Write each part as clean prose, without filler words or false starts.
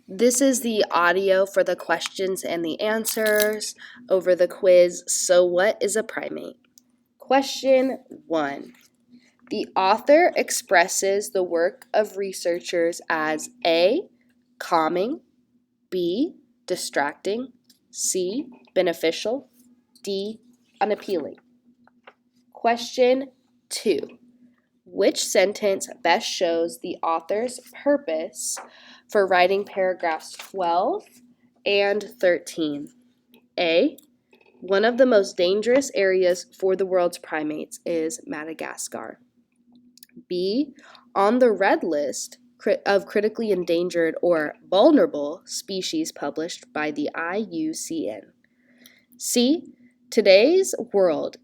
This is the audio for the questions and the answers over the quiz, So What is a Primate? Question 1. The author expresses the work of researchers as A. Calming, B. Distracting, C. Beneficial, D. Unappealing. Question 2. Which sentence best shows the author's purpose for writing paragraphs 12 and 13? A. One of the most dangerous areas for the world's primates is Madagascar. B. On the red list of critically endangered or vulnerable species published by the IUCN. C. Today's world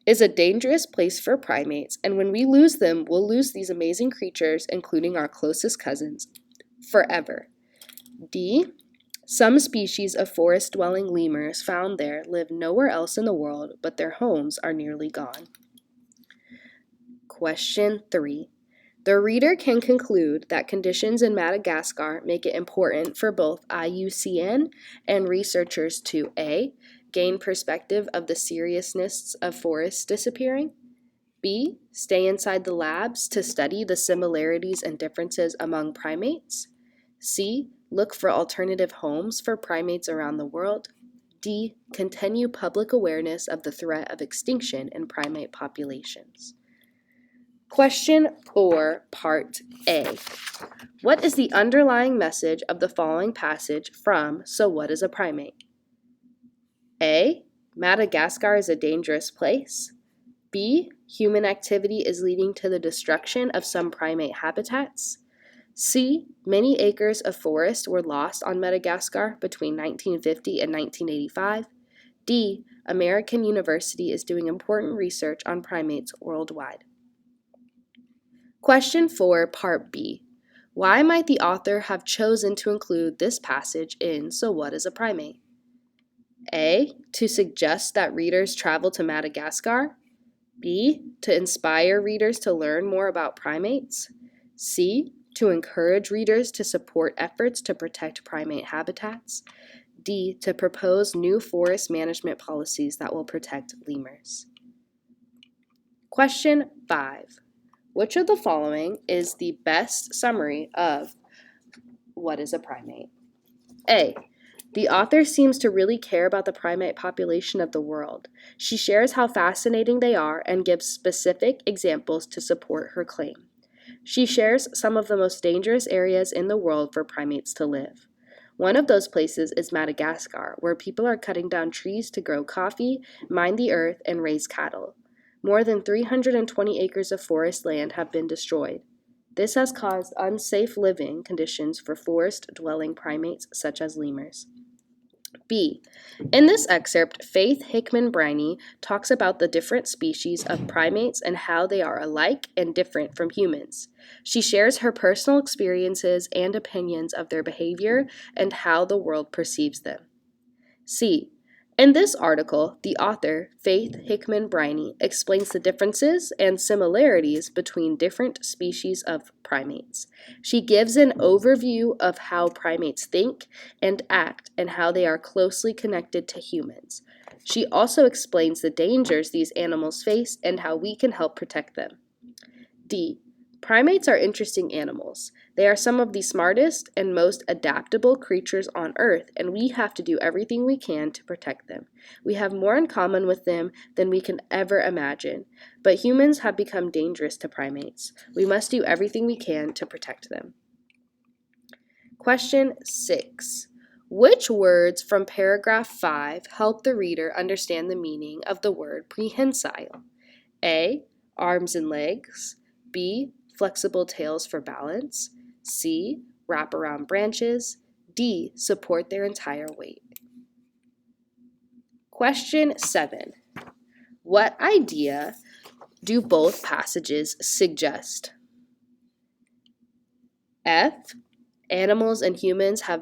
is a dangerous place for primates, and when we lose them, we'll lose these amazing creatures, including our closest cousins, forever. D. Some species of forest-dwelling lemurs found there live nowhere else in the world, but their homes are nearly gone. Question 3. The reader can conclude that conditions in Madagascar make it important for both IUCN and researchers to A. Gain perspective of the seriousness of forests disappearing, B. Stay inside the labs to study the similarities and differences among primates, C. Look for alternative homes for primates around the world, D. Continue public awareness of the threat of extinction in primate populations. Question 4, Part A. What is the underlying message of the following passage from So What is a Primate? A. Madagascar is a dangerous place. B. Human activity is leading to the destruction of some primate habitats. C. Many acres of forest were lost on Madagascar between 1950 and 1985. D. American University is doing important research on primates worldwide. Question 4, Part B. Why might the author have chosen to include this passage in So What is a Primate? A. To suggest that readers travel to Madagascar. B. To inspire readers to learn more about primates. C. To encourage readers to support efforts to protect primate habitats. D. To propose new forest management policies that will protect lemurs. Question 5. Which of the following is the best summary of what is a primate? A. The author seems to really care about the primate population of the world. She shares how fascinating they are and gives specific examples to support her claim. She shares some of the most dangerous areas in the world for primates to live. One of those places is Madagascar, where people are cutting down trees to grow coffee, mine the earth, and raise cattle. More than 320 acres of forest land have been destroyed. This has caused unsafe living conditions for forest-dwelling primates such as lemurs. B. In this excerpt, Faith Hickman-Briney talks about the different species of primates and how they are alike and different from humans. She shares her personal experiences and opinions of their behavior and how the world perceives them. C. In this article, the author, Faith Hickman-Briney, explains the differences and similarities between different species of primates. She gives an overview of how primates think and act and how they are closely connected to humans. She also explains the dangers these animals face and how we can help protect them. D. Primates are interesting animals. They are some of the smartest and most adaptable creatures on Earth, and we have to do everything we can to protect them. We have more in common with them than we can ever imagine, but humans have become dangerous to primates. We must do everything we can to protect them. Question 6. Which words from paragraph 5 help the reader understand the meaning of the word prehensile? A. Arms and legs. B. Flexible tails for balance. C. Wrap around branches. D. Support their entire weight. Question 7. What idea do both passages suggest? F. Animals and humans have